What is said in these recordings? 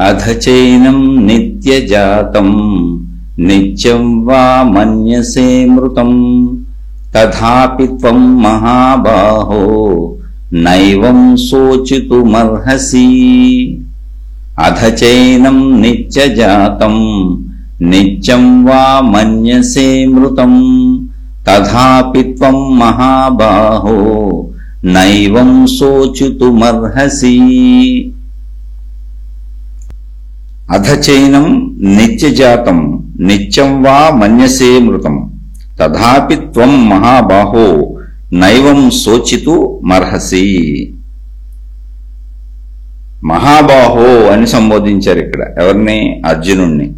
అధచైనం నిత్యజాతం నిత్యం వా మన్యసే మృతం తథాపి త్వం మహాబాహో నైవం శోచితుమర్హసి. అధచైనం నిత్యజాతం నిత్యం వా మన్యసే మృతం తథాపి త్వం మహాబాహో నైవం శోచితుమర్హసి. అధచైనం నిత్యజాతం నిత్యం వా మన్యసే మృతం తథాపి త్వం మహాబాహో నైవం శోచితుమర్హసి. మహాబాహో అని సంబోధించారు ఇక్కడ ఎవరిని? అర్జునుణ్ణి.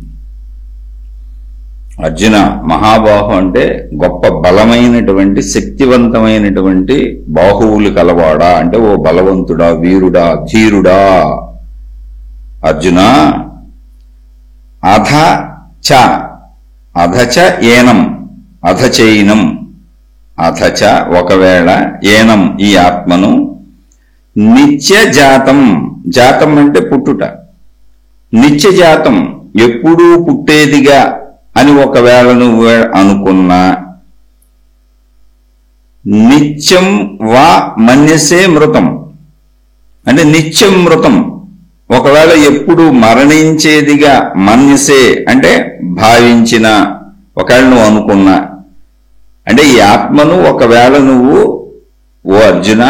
అర్జున మహాబాహు అంటే గొప్ప బలమైనటువంటి శక్తివంతమైనటువంటి బాహువులు కలవాడా అంటే ఓ బలవంతుడా, వీరుడా, ధీరుడా. అర్జున అధచ ఏనం అధచైనం అధచ ఒకవేళ ఏనం ఈ ఆత్మను నిత్యజాతం జాతం అంటే పుట్టుట నిత్యజాతం ఎప్పుడూ పుట్టేదిగా అని ఒకవేళ నువ్వు అనుకున్నా నిత్యం వా మన్యసే మృతం అంటే నిత్యం మృతం ఒకవేళ ఎప్పుడు మరణించేదిగా మన్యసే అంటే భావించిన ఒకవేళ నువ్వు అనుకున్నా అంటే ఈ ఆత్మను ఒకవేళ నువ్వు ఓ అర్జున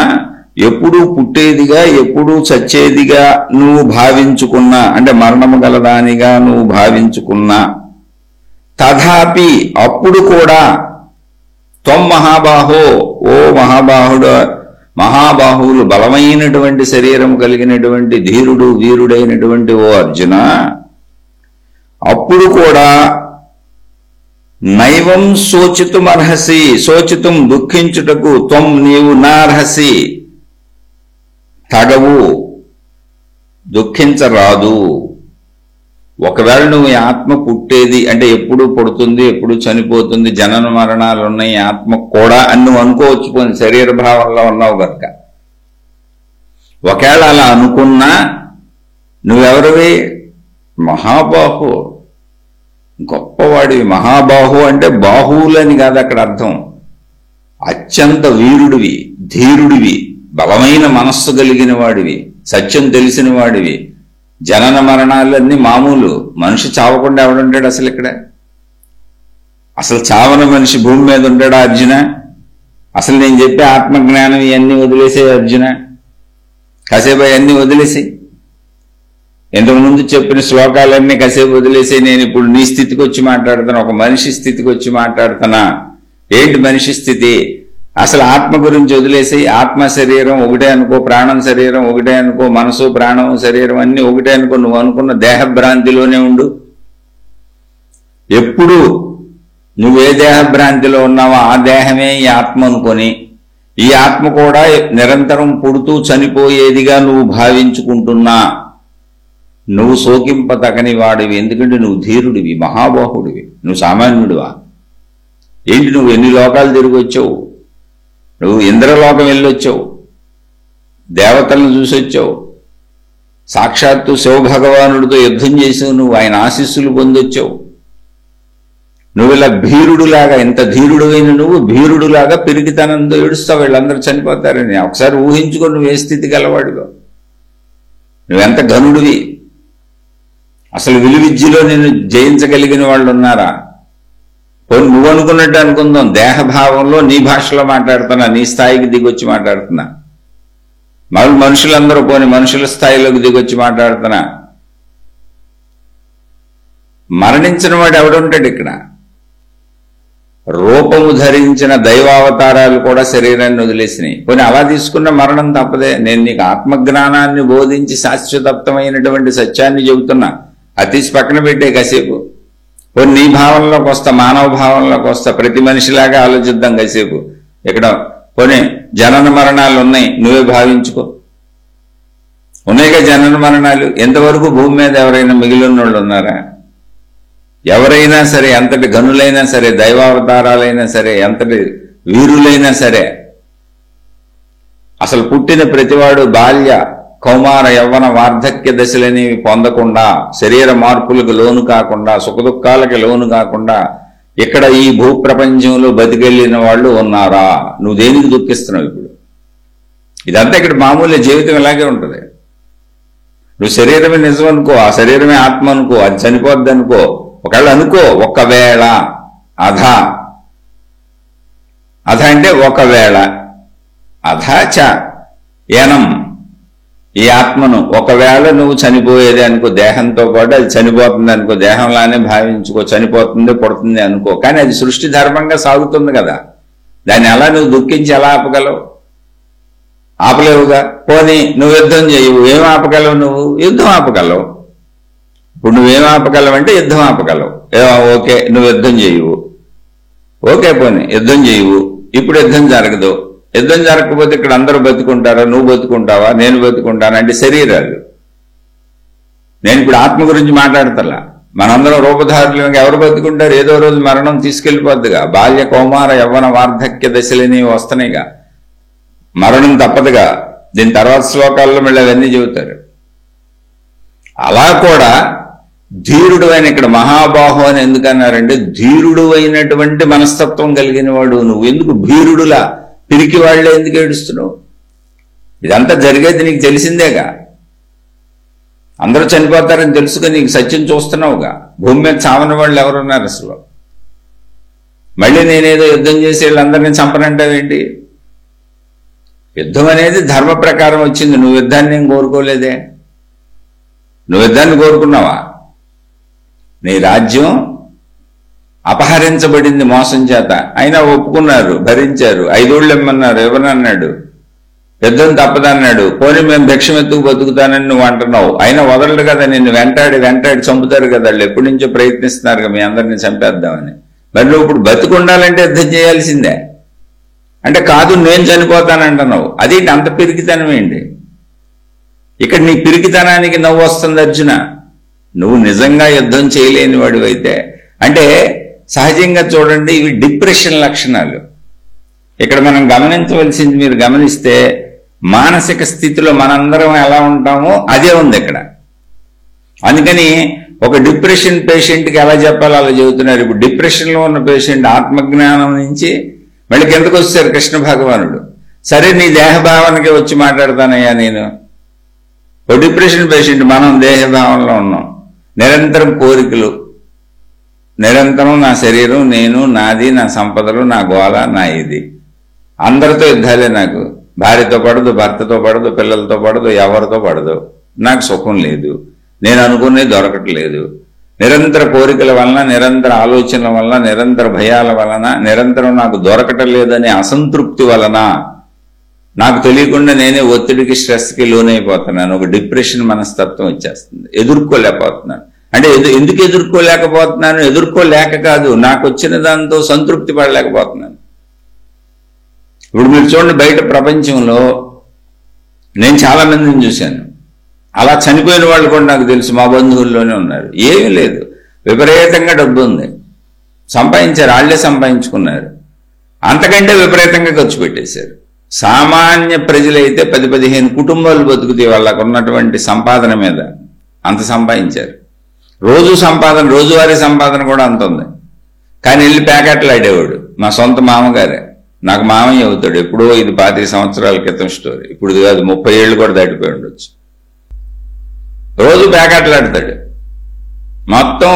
ఎప్పుడూ పుట్టేదిగా ఎప్పుడూ చచ్చేదిగా నువ్వు భావించుకున్నా అంటే మరణము గలదానిగా నువ్వు భావించుకున్నా తథాపి అప్పుడు కూడా త్వం మహాబాహో ఓ మహాబాహుడు మహాబాహువులు బలమైనటువంటి శరీరం కలిగినటువంటి ధీరుడు వీరుడైనటువంటి ఓ అర్జున అప్పుడు కూడా నైవం శోచితుమర్హసి శోచితం దుఃఖించుటకు త్వం నీవు నార్హసి తగవు దుఃఖించరాదు. ఒకవేళ నువ్వు ఈ ఆత్మ పుట్టేది అంటే ఎప్పుడు పుడుతుంది ఎప్పుడు చనిపోతుంది జనన మరణాలు ఉన్నాయి ఆత్మ కూడా అని నువ్వు అనుకోవచ్చు పోనీ శరీర భావంలో ఉన్నావు కనుక. ఒకవేళ అలా అనుకున్నా నువ్వెవరివి? మహాబాహు గొప్పవాడివి. మహాబాహు అంటే బాహువులని కాదు అక్కడ అర్థం. అత్యంత వీరుడివి, ధీరుడివి, బలమైన మనస్సు కలిగిన వాడివి, సత్యం తెలిసిన వాడివి. జనన మరణాలన్నీ మామూలు. మనిషి చావకుండా ఎవడుంటాడు అసలు ఇక్కడ? అసలు చావన మనిషి భూమి మీద ఉంటాడా అర్జున? అసలు నేను చెప్పే ఆత్మజ్ఞానం ఇవన్నీ వదిలేసే అర్జున, కాసేపు అవన్నీ వదిలేసి ఇంతకుముందు చెప్పిన శ్లోకాలన్నీ కాసేపు వదిలేసి నేను ఇప్పుడు నీ స్థితికి వచ్చి మాట్లాడుతున్నా, ఒక మనిషి స్థితికి వచ్చి మాట్లాడుతున్నా. ఏంటి మనిషి స్థితి? అసలు ఆత్మ గురించి వదిలేసి ఆత్మ శరీరం ఒకటే అనుకో, ప్రాణం శరీరం ఒకటే అనుకో, మనసు ప్రాణం శరీరం అన్ని ఒకటే అనుకో. నువ్వు అనుకున్న దేహభ్రాంతిలోనే ఉండు. ఎప్పుడు నువ్వే దేహభ్రాంతిలో ఉన్నావో ఆ దేహమే ఈ ఆత్మ అనుకొని ఈ ఆత్మ కూడా నిరంతరం పుడుతూ చనిపోయేదిగా నువ్వు భావించుకుంటున్నా నువ్వు శోకింపతగని వాడివి. ఎందుకంటే నువ్వు ధీరుడివి, మహాబాహుడివి. నువ్వు సామాన్యుడివా ఏంటి? నువ్వు ఎన్ని లోకాలు తిరిగి వచ్చావు? నువ్వు ఇంద్రలోకం వెళ్ళొచ్చావు, దేవతలను చూసొచ్చావు, సాక్షాత్తు శివభగవానుడితో యుద్ధం చేసావు, నువ్వు ఆయన ఆశీస్సులు పొందొచ్చావు. నువ్వు ఇలా భీరుడులాగా, ఇంత ధీరుడువైన నువ్వు భీరుడులాగా పిరిగితనంతో ఏడుస్తావు వీళ్ళందరూ చనిపోతారని. ఒకసారి ఊహించుకో నువ్వు ఏ స్థితి గలవాడిగా, నువ్వెంత ఘనుడివి. అసలు విలువిద్యలో నిన్ను జయించగలిగిన వాళ్ళు ఉన్నారా? పోనీ నువ్వు అనుకున్నట్టు అనుకుందాం, దేహభావంలో నీ భాషలో మాట్లాడుతున్నా, నీ స్థాయికి దిగొచ్చి మాట్లాడుతున్నా. మనుషులందరూ పోనీ మనుషుల స్థాయిలోకి దిగొచ్చి మాట్లాడుతున్నా. మరణించిన వాడు ఎవడుంటాడు ఇక్కడ? రూపము ధరించిన దైవావతారాలు కూడా శరీరాన్ని వదిలేసినాయి. పోనీ అలా తీసుకున్న మరణం తప్పదే. నేను నీకు ఆత్మజ్ఞానాన్ని బోధించి శాశ్వతమైనటువంటి సత్యాన్ని చెబుతున్నా. అతీసి పక్కన పెట్టే కాసేపు. పోనీ నీ భావంలోకి వస్తా, మానవ భావంలోకి వస్తా, ప్రతి మనిషిలాగా ఆలోచిద్దాం కాసేపు. ఇక్కడ పోనీ జనన మరణాలు ఉన్నాయి, నువ్వే భావించుకో. ఉన్నాయిగా జనన మరణాలు. ఎంతవరకు భూమి మీద ఎవరైనా మిగిలిన వాళ్ళు ఉన్నారా? ఎవరైనా సరే, ఎంతటి గనులైనా సరే, దైవావతారాలైనా సరే, ఎంతటి వీరులైనా సరే, అసలు పుట్టిన ప్రతివాడు బాల్య కౌమార యవ్వన వార్ధక్య దశలనేవి పొందకుండా, శరీర మార్పులకు లోను కాకుండా, సుఖదుఖాలకి లోను కాకుండా ఇక్కడ ఈ భూప్రపంచంలో బతికెళ్ళిన వాళ్ళు ఉన్నారా? నువ్వు దేనికి దుఃఖిస్తున్నావు ఇప్పుడు? ఇదంతా ఇక్కడ మామూలు జీవితం ఇలాగే ఉంటుంది. నువ్వు శరీరమే నిజం అనుకో, ఆ శరీరమే ఆత్మ అనుకో, అది చనిపోద్ది అనుకో. ఒకవేళ అనుకో, ఒకవేళ అధ అంటే ఒకవేళ, అధ ఏనం ఈ ఆత్మను ఒకవేళ నువ్వు చనిపోయేది అనుకో, దేహంతో పాటు అది చనిపోతుంది అనుకో, దేహంలానే భావించుకో, చనిపోతుంది పుడుతుంది అనుకో. కానీ అది సృష్టి ధర్మంగా సాగుతుంది కదా, దాన్ని ఎలా నువ్వు దుఃఖించి ఎలా ఆపగలవు? ఆపలేవుగా. పోనీ నువ్వు యుద్ధం చేయవు, ఏం ఆపగలవు? నువ్వు యుద్ధం ఆపగలవు. ఇప్పుడు నువ్వేం ఆపగలవు అంటే యుద్ధం ఆపగలవు. ఓకే, నువ్వు యుద్ధం చేయవు, ఓకే, పోనీ యుద్ధం చేయవు. ఇప్పుడు యుద్ధం జరగదు. యుద్ధం జరగకపోతే ఇక్కడ అందరూ బతుకుంటారా? నువ్వు బతుకుంటావా? నేను బతుకుంటాను అంటే శరీరాలు. నేను ఇప్పుడు ఆత్మ గురించి మాట్లాడతలా. మనందరం రూపధారులు. ఎవరు బతుకుంటారు? ఏదో రోజు మరణం తీసుకెళ్లిపోద్దుగా. బాల్య కౌమార యవ్వన వార్ధక్య దశలని వస్తున్నాయిగా, మరణం తప్పదుగా. దీని తర్వాత శ్లోకాల్లో మళ్ళీ అవన్నీ చెబుతారు. అలా కూడా ధీరుడు అయిన, ఇక్కడ మహాబాహు అని ఎందుకన్నారంటే ధీరుడు అయినటువంటి మనస్తత్వం కలిగిన వాడు నువ్వు. ఎందుకు భీరుడులా పిరికి వాళ్లే ఎందుకు ఏడుస్తున్నావు? ఇదంతా జరిగేది నీకు తెలిసిందేగా. అందరూ చనిపోతారని తెలుసుకుని నీకు సత్యం చూస్తున్నావుగా. భూమి మీద చావని వాళ్ళు ఎవరున్నారు అసలు? మళ్ళీ నేనేదో యుద్ధం చేసి వీళ్ళందరినీ చంపనంటావేంటి? యుద్ధం అనేది ధర్మ ప్రకారం వచ్చింది. నువ్వు యుద్ధాన్ని ఏం కోరుకోలేదే. నువ్వు యుద్ధాన్ని కోరుకున్నావా? నీ రాజ్యం అపహరించబడింది మోసం చేత, అయినా ఒప్పుకున్నారు, భరించారు. 5 ఊళ్ళు ఇమ్మన్నారు, ఎవరన్నాడు? యుద్ధం తప్పదన్నాడు. పోనీ మేము భిక్షమెత్తుకు బతుకుతానని నువ్వు అంటున్నావు. అయినా వదలడు కదా, నిన్ను వెంటాడి చంపుతారు కదా. వాళ్ళు ఎప్పటి నుంచో ప్రయత్నిస్తున్నారు మీ అందరినీ చంపేద్దామని. మరి నువ్వు ఇప్పుడు బతుకుండాలంటే యుద్ధం చేయాల్సిందే. అంటే కాదు నేను చనిపోతానంటున్నావు. అది అంత పిరికితనం ఏంటి? ఇక్కడ నీ పిరికితనానికి నవ్వు వస్తుంది అర్జున. నువ్వు నిజంగా యుద్ధం చేయలేని వాడివైతే. అంటే సహజంగా చూడండి, ఇవి డిప్రెషన్ లక్షణాలు. ఇక్కడ మనం గమనించవలసింది, మీరు గమనిస్తే మానసిక స్థితిలో మనందరం ఎలా ఉంటామో అదే ఉంది ఇక్కడ. అందుకని ఒక డిప్రెషన్ పేషెంట్కి ఎలా చెప్పాలో అలా చెబుతున్నారు. ఇప్పుడు డిప్రెషన్లో ఉన్న పేషెంట్ ఆత్మజ్ఞానం నుంచి మళ్ళీ కిందకు వచ్చారు కృష్ణ భగవానుడు. సరే నీ దేహభావనకి వచ్చి మాట్లాడతానయ్యా నేను. ఓ డిప్రెషన్ పేషెంట్, మనం దేహభావనలో ఉన్నాం. నిరంతరం కోరికలు, నిరంతరం నా శరీరం, నేను, నాది, నా సంపదలు, నా గోళ, నా ఇది. అందరితో యుద్ధాలే నాకు. భార్యతో పడదు, భర్తతో పడదు, పిల్లలతో పడదు, ఎవరితో పడదు. నాకు సుఖం లేదు, నేను అనుకునేది దొరకట్లేదు. నిరంతర కోరికల వలన, నిరంతర ఆలోచనల వలన, నిరంతర భయాల వలన, నిరంతరం నాకు దొరకటం లేదనే అసంతృప్తి వలన నాకు తెలియకుండా నేనే ఒత్తిడికి, స్ట్రెస్కి లోనైపోతున్నాను. ఒక డిప్రెషన్ మనస్తత్వం వచ్చేస్తుంది. ఎదుర్కోలేకపోతున్నాను. అంటే ఎందుకు ఎదుర్కోలేకపోతున్నాను? ఎదుర్కోలేక కాదు, నాకు వచ్చిన దాంతో సంతృప్తి పడలేకపోతున్నాను. ఇప్పుడు మీరు చూడండి, బయట ప్రపంచంలో నేను చాలా మందిని చూశాను. అలా చనిపోయిన వాళ్ళు కూడా నాకు తెలుసు, మా బంధువుల్లోనే ఉన్నారు. ఏమీ లేదు, విపరీతంగా డబ్బు ఉంది, సంపాదించారు, వాళ్ళే సంపాదించుకున్నారు. అంతకంటే విపరీతంగా ఖర్చు పెట్టేశారు. సామాన్య ప్రజలైతే 10-15 కుటుంబాలు బతుకుతాయి వాళ్ళకు ఉన్నటువంటి సంపాదన మీద. అంత సంపాదించారు. రోజువారీ సంపాదన కూడా అంత ఉంది. కానీ వెళ్ళి ప్యాకెట్లు ఆడేవాడు. మా సొంత మామగారే, నాకు మామయ్య అవుతాడు. ఎప్పుడో ఇది 25 సంవత్సరాల క్రితం స్టోరీ. ఇప్పుడు కాదు, 30 ఏళ్ళు కూడా దాటిపోయి ఉండొచ్చు. రోజు ప్యాకెట్లు ఆడతాడు. మొత్తం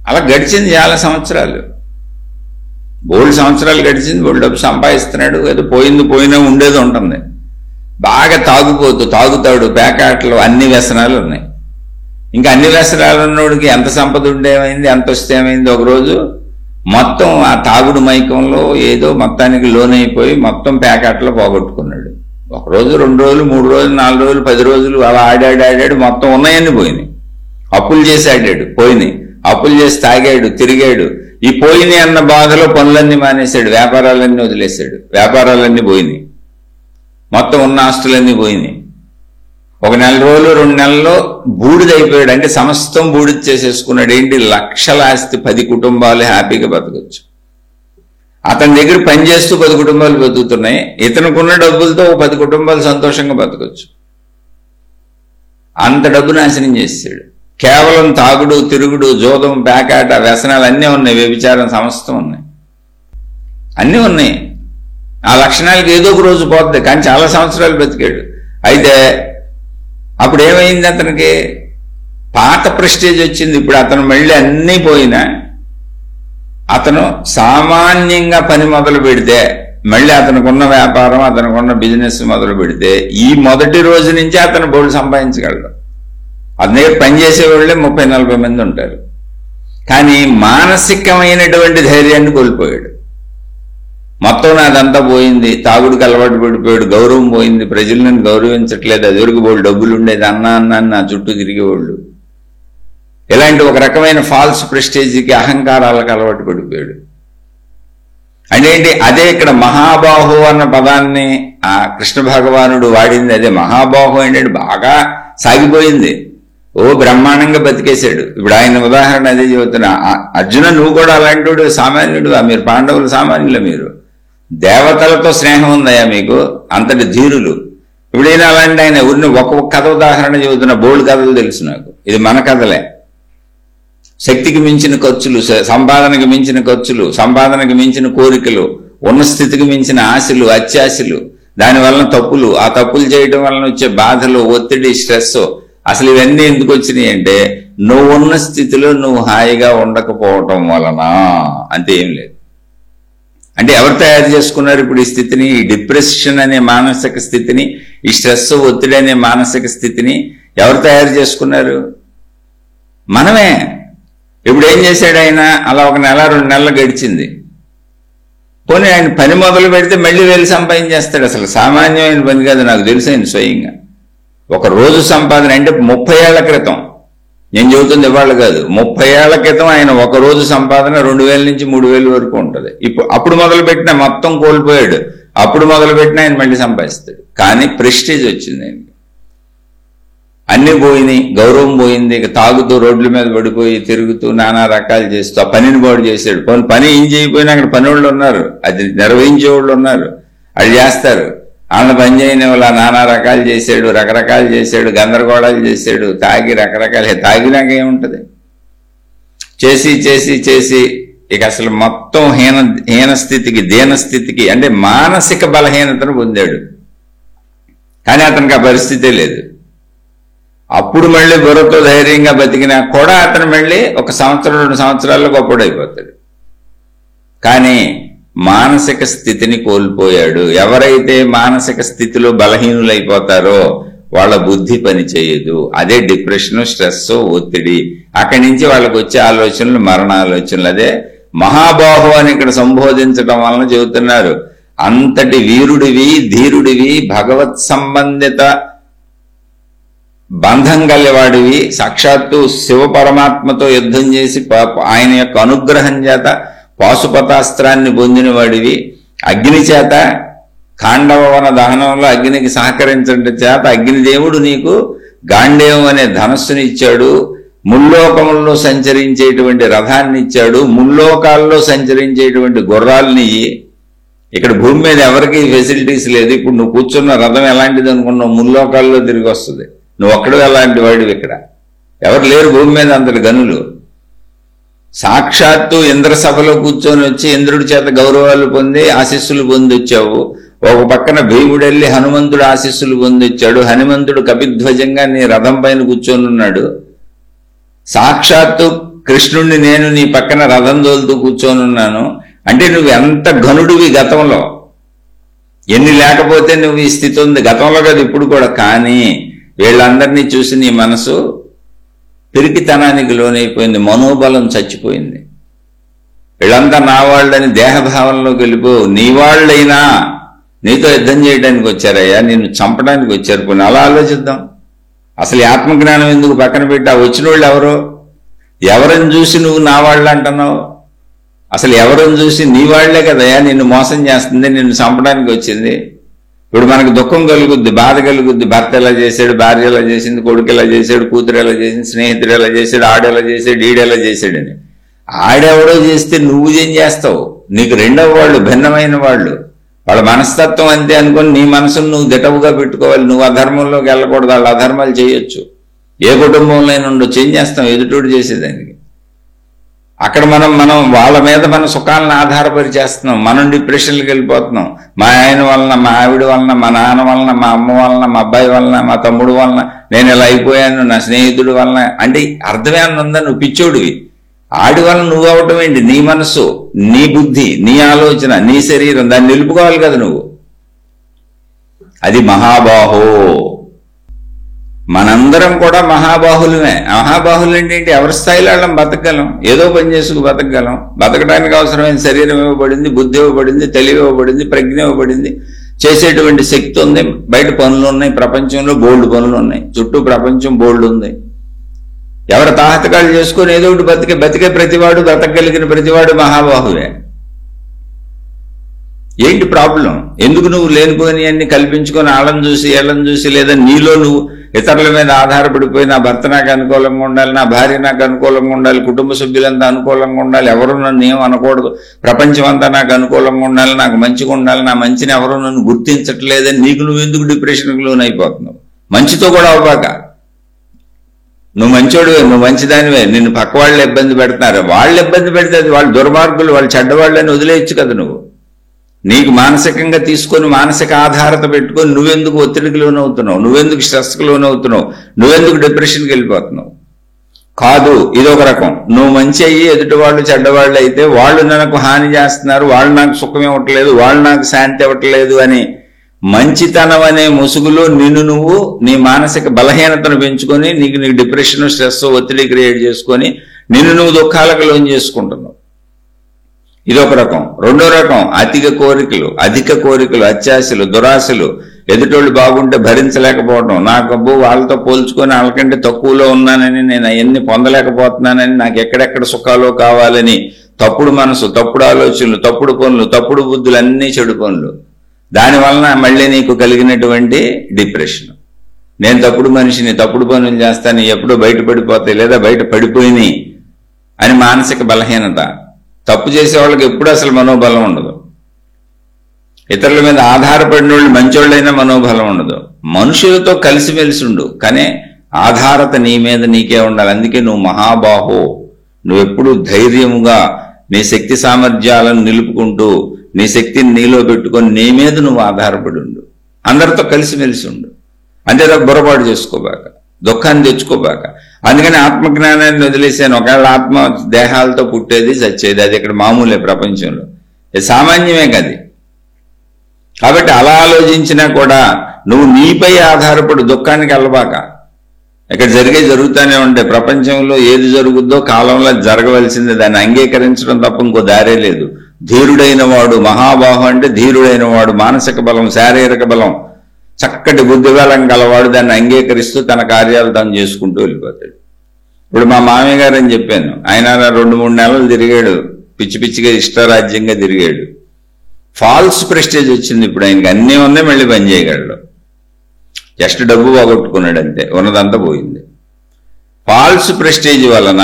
అలా గడిచింది చాలా సంవత్సరాలు. బోల్డ్ సంవత్సరాలు గడిచింది, బోల్డ్ డబ్బు సంపాదిస్తున్నాడు. ఏదో పోయినా ఉండేది ఉంటుంది. బాగా తాగుతాడు, ప్యాకెట్లు, అన్ని వ్యసనాలు ఉన్నాయి. ఇంకా అన్ని వ్యసనాలు ఉన్నోడికి ఎంత సంపద ఉండేమైంది, ఎంత వస్తే ఏమైంది? ఒకరోజు మొత్తం ఆ తాగుడు మైకంలో ఏదో మొత్తానికి లోనైపోయి మొత్తం ప్యాకెట్లో పోగొట్టుకున్నాడు. 1 రోజు, 2 రోజులు, 3 రోజులు, 4 రోజులు, 10 రోజులు అలా ఆడాడు. మొత్తం ఉన్నాయన్నీ పోయినాయి. అప్పులు చేసి ఆడాడు, పోయినాయి. అప్పులు చేసి తాగాడు, తిరిగాడు. ఈ పోయినాయి అన్న బాధలో పనులన్నీ మానేశాడు, వ్యాపారాలన్నీ వదిలేశాడు. వ్యాపారాలన్నీ పోయినాయి, మొత్తం ఉన్న ఆస్తులన్నీ పోయినాయి. 1 నెల రోజులు, 2 నెలల్లో బూడిదైపోయాడు. అంటే సమస్తం బూడిద చేసేసుకున్నాడు. ఏంటి, లక్షల ఆస్తి, 10 కుటుంబాలు హ్యాపీగా బతకొచ్చు. అతని దగ్గర పనిచేస్తూ 10 కుటుంబాలు బతుకుతున్నాయి. ఇతనుకున్న డబ్బులతో 10 కుటుంబాలు సంతోషంగా బతకొచ్చు. అంత డబ్బు నాశనం చేసాడు. కేవలం తాగుడు, తిరుగుడు, జోదం, పేకాట, వ్యసనాలు అన్నీ ఉన్నాయి, వ్యభిచారం సమస్తం ఉన్నాయి, అన్నీ ఉన్నాయి. ఆ లక్షణాలకి ఏదో ఒక రోజు పోతుంది, కానీ చాలా సంవత్సరాలు బతికాడు. అయితే అప్పుడు ఏమైంది, అతనికి పాత ప్రెస్టేజ్ వచ్చింది. ఇప్పుడు అతను మళ్ళీ అన్నీ పోయినా అతను సామాన్యంగా పని మొదలు పెడితే, మళ్ళీ అతనుకున్న వ్యాపారం, అతనుకున్న బిజినెస్ మొదలు పెడితే ఈ మొదటి రోజు నుంచి అతను బోర్డు సంపాదించగలడు. అతని దగ్గర పనిచేసేవాళ్ళే 30-40 మంది ఉంటారు. కానీ మానసికమైనటువంటి ధైర్యాన్ని కోల్పోయాడు. మొత్తం నాదంతా పోయింది, తాగుడికి అలవాటు పడిపోయాడు, గౌరవం పోయింది, ప్రజలు నన్ను గౌరవించట్లేదు, అదివరకు బోళ్ళు డబ్బులు ఉండేది, అన్నా నా చుట్టూ తిరిగేవాళ్ళు. ఇలాంటి ఒక రకమైన ఫాల్స్ ప్రెస్టేజ్కి, అహంకారాలకు అలవాటు పడిపోయాడు. అదేంటి, అదే ఇక్కడ మహాబాహు అన్న పదాన్ని ఆ కృష్ణ భగవానుడు వాడింది. అదే మహాబాహు అంటే బాగా సాగిపోయింది, బ్రహ్మాండంగా బతికేశాడు. ఇప్పుడు ఆయన ఉదాహరణ అదే చెబుతున్నా. అర్జున, నువ్వు కూడా అలాంటి వాడు, సామాన్యుడు. మీరు పాండవులు సామాన్యులు, మీరు దేవతలతో స్నేహం ఉందయ్యా మీకు, అంతటి ధీరులు. ఇప్పుడైనా అలాంటి ఆయన ఊరిని ఒక కథ ఉదాహరణ చెబుతున్నా, బోల్డ్ కథలు తెలుసు నాకు, ఇది మన కథలే. శక్తికి మించిన ఖర్చులు, సంపాదనకు మించిన ఖర్చులు, సంపాదనకు మించిన కోరికలు, ఉన్న స్థితికి మించిన ఆశలు, అత్యాశలు, దానివల్ల తప్పులు, ఆ తప్పులు చేయడం వలన వచ్చే బాధలు, ఒత్తిడి, స్ట్రెస్, అసలు ఇవన్నీ ఎందుకు వచ్చినాయి అంటే నువ్వు ఉన్న స్థితిలో నువ్వు హాయిగా ఉండకపోవటం వలన. అంతే, ఏం లేదు. అంటే ఎవరు తయారు చేసుకున్నారు ఇప్పుడు ఈ స్థితిని? ఈ డిప్రెషన్ అనే మానసిక స్థితిని, ఈ స్ట్రెస్, ఒత్తిడి అనే మానసిక స్థితిని ఎవరు తయారు చేసుకున్నారు? మనమే. ఇప్పుడు ఏం చేశాడు ఆయన? అలా 1 నెల 2 నెలలు గడిచింది. పోనీ ఆయన పని మొదలు పెడితే మళ్ళీ వేలు సంపాదించేస్తాడు. అసలు సామాన్యమైన పని కాదు, నాకు తెలుసు. ఆయన స్వయంగా ఒక రోజు సంపాదన అంటే 30 ఏళ్ల క్రితం, నేను చెబుతుంది ఇవాళ కాదు, 30 ఏళ్ల క్రితం ఆయన ఒక రోజు సంపాదన 2000 నుంచి 3000 వరకు ఉంటుంది. అప్పుడు మొదలుపెట్టిన మొత్తం కోల్పోయాడు, అప్పుడు మొదలుపెట్టిన ఆయన మళ్ళీ సంపాదిస్తాడు. కానీ ప్రెస్టేజ్ వచ్చింది ఆయనకి, అన్నీ పోయినాయి, గౌరవం పోయింది. ఇక తాగుతూ రోడ్ల మీద పడిపోయి తిరుగుతూ నానా రకాలు చేస్తూ ఆ పనిని బాడు చేశాడు. పని ఏం చేయకపోయినా అక్కడ పని వాళ్ళు ఉన్నారు, అది నిర్వహించే వాళ్ళు ఉన్నారు, అది చేస్తారు. వాళ్ళ పని చేయని వాళ్ళ నానా రకాలు చేశాడు, రకరకాలు చేశాడు, గందరగోళాలు చేశాడు, తాగి రకరకాల, తాగినాక ఏముంటది, చేసి చేసి చేసి ఇక అసలు మొత్తం హీన స్థితికి, దీనస్థితికి, అంటే మానసిక బలహీనతను పొందాడు. కానీ అతనికి ఆ పరిస్థితే లేదు. అప్పుడు మళ్ళీ బుర్రతో ధైర్యంగా బతికినా కూడా అతను మళ్ళీ 1 సంవత్సరం 2 సంవత్సరాల్లో గొప్పడైపోతాడు. కానీ మానసిక స్థితిని కోల్పోయాడు. ఎవరైతే మానసిక స్థితిలో బలహీనులైపోతారో వాళ్ళ బుద్ధి పని చేయదు. అదే డిప్రెషన్, స్ట్రెస్, ఒత్తిడి. అక్కడి నుంచి వాళ్ళకి వచ్చే ఆలోచనలు మరణాలోచనలు. అదే మహాబాహు అని ఇక్కడ సంబోధించడం వలన చెబుతున్నారు. అంతటి వీరుడివి, ధీరుడివి, భగవత్ సంబంధిత బంధం కలివాడివి, సాక్షాత్తు శివ పరమాత్మతో యుద్ధం చేసి ఆయన యొక్క అనుగ్రహం చేత పాశుపతాస్త్రాన్ని పొందిన వాడివి, అగ్ని చేత ఖాండవవన దహనంలో అగ్నికి సహకరించడం చేత అగ్నిదేవుడు నీకు గాండేయం అనే ధనస్సుని ఇచ్చాడు, ముల్లోకముల్లో సంచరించేటువంటి రథాన్ని ఇచ్చాడు, ముల్లోకాల్లో సంచరించేటువంటి గుర్రాలని. ఇక్కడ భూమి మీద ఎవరికి ఫెసిలిటీస్ లేదు. ఇప్పుడు నువ్వు కూర్చున్న రథం ఎలాంటిది అనుకున్నావు? ముల్లోకాల్లో తిరిగి వస్తుంది. నువ్వు ఒక్కడు ఎలాంటి వాడివి, ఇక్కడ ఎవరు లేరు భూమి మీద అంతటి గనులు. సాక్షాత్తు ఇంద్ర సభలో కూర్చొని వచ్చి ఇంద్రుడి చేత గౌరవాలు పొంది ఆశీస్సులు పొందొచ్చావు. ఒక పక్కన భీముడెళ్ళి హనుమంతుడు ఆశీస్సులు పొందొచ్చాడు. హనుమంతుడు కపిధ్వజంగా నీ రథం పైన కూర్చొని ఉన్నాడు. సాక్షాత్తు కృష్ణుణ్ణి నేను నీ పక్కన రథం తోలుతూ కూర్చొని ఉన్నాను. అంటే నువ్వు ఎంత ఘనుడివి గతంలో, ఎన్ని లేకపోతే నువ్వు ఈ స్థితి ఉంది. గతంలో కాదు, ఇప్పుడు కూడా. కానీ వీళ్ళందరినీ చూసి నీ మనసు పిరికితనానికి లోనైపోయింది, మనోబలం చచ్చిపోయింది. వీళ్ళంతా నా వాళ్ళని దేహభావంలోకి వెళ్ళిపోవు. నీ వాళ్ళైనా నీతో యుద్ధం చేయడానికి వచ్చారయ్యా, నిన్ను చంపడానికి వచ్చారు. పోనీ అలా ఆలోచిద్దాం. అసలు ఆత్మజ్ఞానం ఎందుకు పక్కన పెట్టి ఆ వచ్చిన వాళ్ళు ఎవరో, ఎవరిని చూసి నువ్వు నా వాళ్ళు అంటున్నావు? అసలు ఎవరిని చూసి? నీ వాళ్లే కదయ్యా నిన్ను మోసం చేస్తుంది, నిన్ను చంపడానికి వచ్చింది. ఇప్పుడు మనకు దుఃఖం కలుగుద్ది, బాధ కలుగుద్ది. భర్త ఎలా చేశాడు, భార్య ఎలా చేసింది, కొడుకు ఎలా చేశాడు, కూతురు ఎలా చేసింది, స్నేహితుడు ఎలా చేశాడు, ఆడెలా చేశాడు, ఈడెలా చేశాడని. ఆడెవడో చేస్తే నువ్వు ఏం చేస్తావు? నీకు రెండవ వాళ్ళు, భిన్నమైన వాళ్ళు, వాళ్ళ మనస్తత్వం అంతే అనుకొని నీ మనసును నువ్వు దిటవుగా పెట్టుకోవాలి. నువ్వు అధర్మంలోకి వెళ్ళకూడదు, వాళ్ళు అధర్మాలు చేయొచ్చు. ఏ కుటుంబంలో ఉండొచ్చు, ఏం చేస్తాం ఎదుటోడు చేసేదానికి. అక్కడ మనం వాళ్ళ మీద మన సుఖాలను ఆధారపడి చేస్తున్నాం. మనం డిప్రెషన్కి వెళ్ళిపోతున్నాం. మా ఆయన వలన, మా ఆవిడ వలన, మా నాన్న వలన, మా అమ్మ వలన, మా అబ్బాయి వలన, మా తమ్ముడు వలన నేను ఇలా అయిపోయాను, నా స్నేహితుడి వలన. అంటే అర్థమే ఉందా? నువ్వు పిచ్చోడివి. ఆడి వలన నువ్వు అవటం ఏంటి? నీ మనస్సు, నీ బుద్ధి, నీ ఆలోచన, నీ శరీరం, దాన్ని నిలుపుకోవాలి కదా నువ్వు. అది మహాబాహో. మనందరం కూడా మహాబాహులమే. మహాబాహులు ఏంటి? ఎవరి స్థాయిలో వాళ్ళం బతకగలం, ఏదో పని చేసుకు బతకగలం. బతకడానికి అవసరమైన శరీరం ఇవ్వబడింది, బుద్ధి ఇవ్వబడింది, తెలివి ఇవ్వబడింది, ప్రజ్ఞ ఇవ్వబడింది, చేసేటువంటి శక్తి ఉంది. బయట పనులు ఉన్నాయి, ప్రపంచంలో బోల్డ్ పనులు ఉన్నాయి, చుట్టూ ప్రపంచం బోల్డ్ ఉంది. ఎవరి తాహతకాలు చేసుకొని ఏదో ఒకటి బతికే ప్రతివాడు, బతకగలిగిన ప్రతివాడు మహాబాహువే. ఏంటి ప్రాబ్లం? ఎందుకు నువ్వు లేనిపోయిన అన్ని కల్పించుకొని ఆళ్ళని చూసి ఏళ్ళని చూసి, లేదా నీలో నువ్వు ఇతరుల మీద ఆధారపడిపోయి నా భర్త నాకు అనుకూలంగా ఉండాలి, నా భార్య నాకు అనుకూలంగా ఉండాలి, కుటుంబ సభ్యులంతా అనుకూలంగా ఉండాలి, ఎవరు నన్ను ఏం అనకూడదు, ప్రపంచం అంతా నాకు అనుకూలంగా ఉండాలి, నాకు మంచిగా ఉండాలి, నా మంచిని ఎవరు నన్ను గుర్తించట్లేదని నీకు నువ్వు ఎందుకు డిప్రెషన్కి లోనైపోతున్నావు? మంచితో కూడా అవ్వక. నువ్వు మంచోడివే, నువ్వు మంచిదానివే, నిన్ను పక్క వాళ్ళు ఇబ్బంది పెడుతున్నారు. వాళ్ళు ఇబ్బంది పెడితే అది వాళ్ళు దుర్మార్గులు, వాళ్ళు చెడ్డవాళ్ళని వదిలేయచ్చు కదా నువ్వు. నీకు మానసికంగా తీసుకొని మానసిక ఆధారత పెట్టుకొని నువ్వెందుకు ఒత్తిడికి లోనవుతున్నావు, నువ్వెందుకు స్ట్రెస్కి లోనవుతున్నావు, నువ్వెందుకు డిప్రెషన్కి వెళ్ళిపోతున్నావు? కాదు, ఇదొక రకం. నువ్వు మంచి అయ్యి ఎదుటి వాళ్ళు చెడ్డవాళ్ళు అయితే వాళ్ళు నాకు హాని చేస్తున్నారు, వాళ్ళు నాకు సుఖం ఇవ్వట్లేదు, వాళ్ళు నాకు శాంతి ఇవ్వట్లేదు అని మంచితనం అనే ముసుగులో నిన్ను నువ్వు నీ మానసిక బలహీనతను పెంచుకొని నీకు డిప్రెషన్, స్ట్రెస్, ఒత్తిడి క్రియేట్ చేసుకొని నిన్ను నువ్వు దుఃఖాలకు లోన్ చేసుకుంటున్నావు. ఇదొక రకం. రెండో రకం అధిక కోరికలు, అత్యాశలు, దురాశలు, ఎదుటోళ్ళు బాగుంటే భరించలేకపోవడం, నాకు వాళ్ళతో పోల్చుకొని వాళ్ళకంటే తక్కువలో ఉన్నానని, నేను అవన్నీ పొందలేకపోతున్నానని, నాకు ఎక్కడెక్కడ సుఖాలు కావాలని తప్పుడు మనసు, తప్పుడు ఆలోచనలు, తప్పుడు పనులు, తప్పుడు బుద్ధులు, అన్నీ చెడు పనులు. దానివలన మళ్ళీ నీకు కలిగినటువంటి డిప్రెషన్. నేను తప్పుడు మనిషిని, తప్పుడు పనులు చేస్తాను, ఎప్పుడో బయటపడిపోతాయి లేదా బయట పడిపోయినాయి అని మానసిక బలహీనత. తప్పు చేసే వాళ్ళకి ఎప్పుడు అసలు మనోబలం ఉండదు. ఇతరుల మీద ఆధారపడిన వాళ్ళు మంచోళ్ళైనా మనోబలం ఉండదు. మనుషులతో కలిసిమెలిసి ఉండు, కానీ ఆధారత నీ మీద నీకే ఉండాలి. అందుకే నువ్వు మహాబాహో. నువ్వెప్పుడు ధైర్యముగా నీ శక్తి సామర్థ్యాలను నిలుపుకుంటూ నీ శక్తిని నీలో పెట్టుకొని నీ మీద నువ్వు ఆధారపడి ఉండు. అందరితో కలిసిమెలిసి ఉండు. అంతే తప్ప బొరపాటు చేసుకోబాక, దుఃఖాన్ని తెచ్చుకోబాక. అందుకని ఆత్మజ్ఞానాన్ని వదిలేసాను. ఒకవేళ ఆత్మ దేహాలతో పుట్టేది, చచ్చేది, అది ఇక్కడ మామూలే ప్రపంచంలో, ఇది సామాన్యమే కది. కాబట్టి అలా ఆలోచించినా కూడా నువ్వు నీపై ఆధారపడి దుఃఖానికి వెళ్ళబాక. ఇక్కడ జరుగుతూనే ఉంటాయి. ప్రపంచంలో ఏది జరుగుద్దో కాలంలో జరగవలసిందే, దాన్ని అంగీకరించడం తప్ప ఇంకో దారే లేదు. ధీరుడైన వాడు, మహాబాహు అంటే ధీరుడైన వాడు, మానసిక బలం, శారీరక బలం, చక్కటి బుద్ధిబలం గలవాడు దాన్ని అంగీకరిస్తూ తన కార్యాలు తాను చేసుకుంటూ వెళ్ళిపోతాడు. ఇప్పుడు మా మామయ్య గారు అని చెప్పాను, ఆయన 2-3 నెలలు తిరిగాడు, పిచ్చి పిచ్చిగా ఇష్టారాజ్యంగా తిరిగాడు. ఫాల్స్ ప్రెస్టేజ్ వచ్చింది. ఇప్పుడు ఆయనకి అన్నీ ఉన్నాయి, మళ్ళీ పని చేయగలడు. జస్ట్ డబ్బు పోగొట్టుకున్నాడు అంతే, ఉన్నదంతా పోయింది. ఫాల్స్ ప్రెస్టేజ్ వలన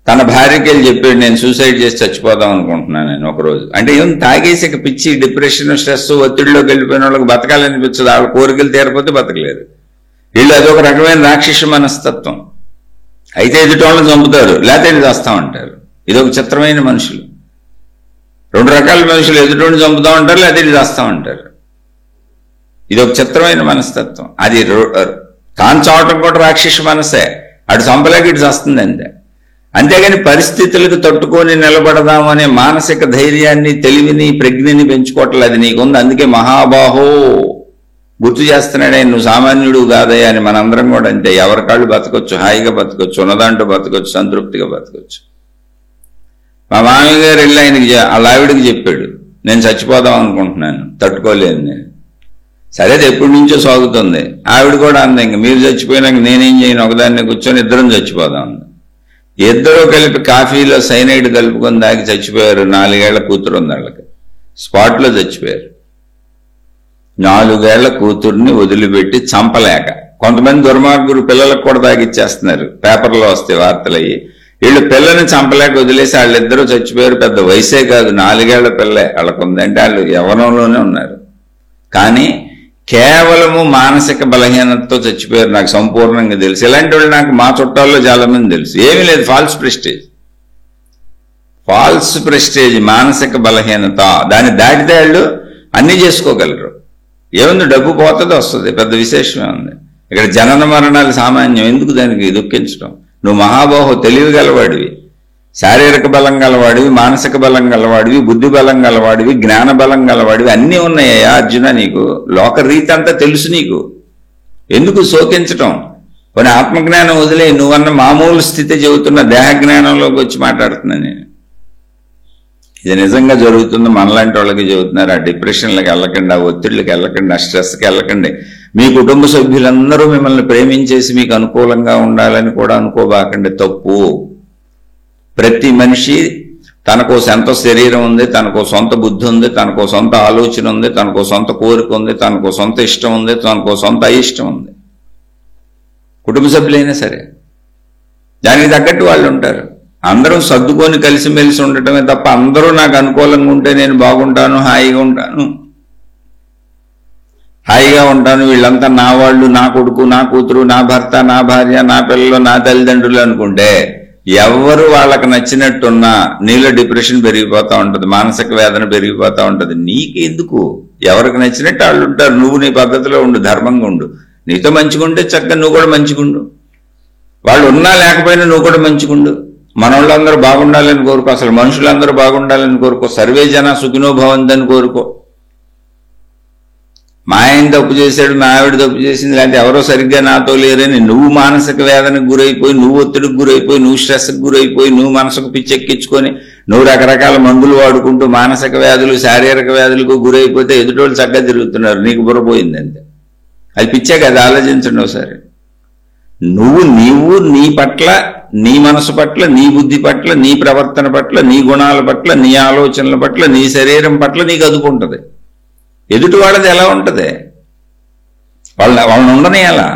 తన భార్యకి వెళ్ళి చెప్పాడు, నేను సూసైడ్ చేసి చచ్చిపోదాం అనుకుంటున్నాను నేను ఒకరోజు. అంటే ఏం తాగేసి పిచ్చి, డిప్రెషన్, స్ట్రెస్, ఒత్తిడిలోకి వెళ్ళిపోయిన వాళ్ళకి బతకాలనిపించదు. వాళ్ళ కోరికలు తీరపోతే బతకలేరు. వీళ్ళు అదొక రకమైన రాక్షస మనస్తత్వం. అయితే ఎదుటోళ్ళని చంపుతారు, లేకపోతే ఇది చేస్తామంటారు. ఇదొక చిత్రమైన మనుషులు. 2 రకాల మనుషులు, ఎదుటోడిని చంపుతా ఉంటారు, లేకపోతే ఇది చేస్తామంటారు. ఇదొక చిత్రమైన మనస్తత్వం. అది తాను చావటం కూడా రాక్షస మనసే. అటు చంపలేక ఇటు చేస్తుంది అంతే. అంతేగాని పరిస్థితులకు తట్టుకొని నిలబడదాం అనే మానసిక ధైర్యాన్ని, తెలివిని, ప్రజ్ఞని పెంచుకోవట్లేదు. అది నీకుంది. అందుకే మహాబాహో గుర్తు చేస్తున్నాడే, నువ్వు సామాన్యుడు కాదయ్యా అని. మనందరం కూడా అంతే. ఎవరి కాళ్ళు బతకొచ్చు, హాయిగా బతకొచ్చు, ఉన్నదాంట్లో బతకొచ్చు, సంతృప్తిగా బతకొచ్చు. మా మామయ్య గారు వెళ్ళి ఆయనకి వాళ్ళ ఆవిడికి చెప్పాడు, నేను చచ్చిపోదాం అనుకుంటున్నాను, తట్టుకోలేను నేను. సరే, అది ఎప్పటి నుంచో సాగుతుంది. ఆవిడ కూడా అంది, ఇంక మీరు చచ్చిపోయినాక నేనేం చేయను, ఒకదాన్ని కూర్చొని ఇద్దరం చచ్చిపోదాం అంది. ఇద్దరూ కలిపి కాఫీలో సైనైడ్ కలుపుకొని దాకి చచ్చిపోయారు. 4 ఏళ్ల కూతురు ఉంది వాళ్ళకి, స్పాట్లో చచ్చిపోయారు. 4 ఏళ్ల కూతుర్ని వదిలిపెట్టి చంపలేక. కొంతమంది దుర్మార్గులు పిల్లలకు కూడా తాగిచ్చేస్తున్నారు, పేపర్లో వస్తాయి వార్తలు అయ్యి. వీళ్ళు పిల్లని చంపలేక వదిలేసి వాళ్ళిద్దరూ చచ్చిపోయారు. పెద్ద వయసే కాదు, 4 ఏళ్ల పిల్లే వాళ్ళకు ఉందంటే వాళ్ళు యవ్వనంలోనే ఉన్నారు. కానీ కేవలము మానసిక బలహీనతతో చచ్చిపోయారు, నాకు సంపూర్ణంగా తెలుసు. ఇలాంటి వాళ్ళు నాకు మా చుట్టాల్లో చాలా మంది తెలుసు. ఏమీ లేదు, ఫాల్స్ ప్రెస్టేజ్, మానసిక బలహీనత. దాన్ని దాటితే వాళ్ళు అన్నీ చేసుకోగలరు. ఏముంది, డబ్బు పోతుంది వస్తుంది, పెద్ద విశేషమే ఉంది. ఇక్కడ జనన మరణాలు సామాన్యం, ఎందుకు దానికి దుఃఖించడం? నువ్వు మహాబాహు, తెలివి గలవాడివి, శారీరక బలం గలవాడివి, మానసిక బలం గలవాడివి, బుద్ధి బలం గలవాడివి, జ్ఞాన బలం గలవాడివి, అన్నీ ఉన్నాయా అర్జున నీకు? లోకరీతి అంతా తెలుసు నీకు, ఎందుకు శోకించటం? కొన్ని ఆత్మజ్ఞానం వదిలే, నువ్వన్న మామూలు స్థితి చెబుతున్న దేహజ్ఞానంలోకి వచ్చి మాట్లాడుతున్నా నేను. ఇది నిజంగా జరుగుతుంది, మనలాంటి వాళ్ళకి చెబుతున్నారు. ఆ డిప్రెషన్లకు వెళ్ళకండి, ఆ ఒత్తిళ్ళకి వెళ్ళకండి, ఆ స్ట్రెస్కి వెళ్ళకండి. మీ కుటుంబ సభ్యులందరూ మిమ్మల్ని ప్రేమించేసి మీకు అనుకూలంగా ఉండాలని కూడా అనుకోబాకండి, తప్పు. ప్రతి మనిషి తనకో సొంత శరీరం ఉంది, తనకో సొంత బుద్ధి ఉంది, తనకో సొంత ఆలోచన ఉంది, తనకో సొంత కోరిక ఉంది, తనకో సొంత ఇష్టం ఉంది, తనకో సొంత అయిష్టం ఉంది. కుటుంబ సభ్యులైనా సరే దానికి తగ్గట్టు వాళ్ళు ఉంటారు. అందరూ సర్దుకొని కలిసిమెలిసి ఉండటమే తప్ప అందరూ నాకు అనుకూలంగా ఉంటే నేను బాగుంటాను, హాయిగా ఉంటాను, వీళ్ళంతా నా వాళ్ళు, నా కొడుకు, నా కూతురు, నా భర్త, నా భార్య, నా పిల్లలు, నా తల్లిదండ్రులు అనుకుంటే ఎవరు వాళ్ళకి నచ్చినట్టున్నా నీలో డిప్రెషన్ పెరిగిపోతూ ఉంటుంది, మానసిక వేదన పెరిగిపోతూ ఉంటుంది. నీకెందుకు? ఎవరికి నచ్చినట్టు వాళ్ళు ఉంటారు. నువ్వు నీ పద్ధతిలో ఉండు, ధర్మంగా ఉండు. నీతో మంచిగుంటే చక్కగా నువ్వు కూడా మంచిగుండు. వాళ్ళు ఉన్నా లేకపోయినా నువ్వు కూడా మంచిగుండు. మనోళ్ళందరూ బాగుండాలని కోరుకో, అసలు మనుషులందరూ బాగుండాలని కోరుకో, సర్వే జన సుఖినో భవంతని కోరుకో. మా ఆయన తప్పు చేశాడు, మా ఆవిడ తప్పు చేసింది, లేకపోతే ఎవరో సరిగ్గా నాతో లేరని నువ్వు మానసిక వేదనకు గురైపోయి, నువ్వు ఒత్తిడికి గురైపోయి, నువ్వు స్ట్రెస్కి గురైపోయి, నువ్వు మనసుకు పిచ్చెక్కించుకొని నువ్వు రకరకాల మందులు వాడుకుంటూ మానసిక వ్యాధులు, శారీరక వ్యాధులకు గురైపోతే ఎదుటోళ్ళు చక్కగా తిరుగుతున్నారు, నీకు బుర్రపోయింది అంతే. అది పిచ్చే కదా, ఆలోచించండి ఒకసారి. నీవు నీ పట్ల, నీ మనసు పట్ల, నీ బుద్ధి పట్ల, నీ ప్రవర్తన పట్ల, నీ గుణాల పట్ల, నీ ఆలోచనల పట్ల, నీ శరీరం పట్ల నీకు అదుపు ఉంటుంది. ఎదుటి వాళ్ళది ఎలా ఉంటుంది? వాళ్ళని ఉండనే ఎలా?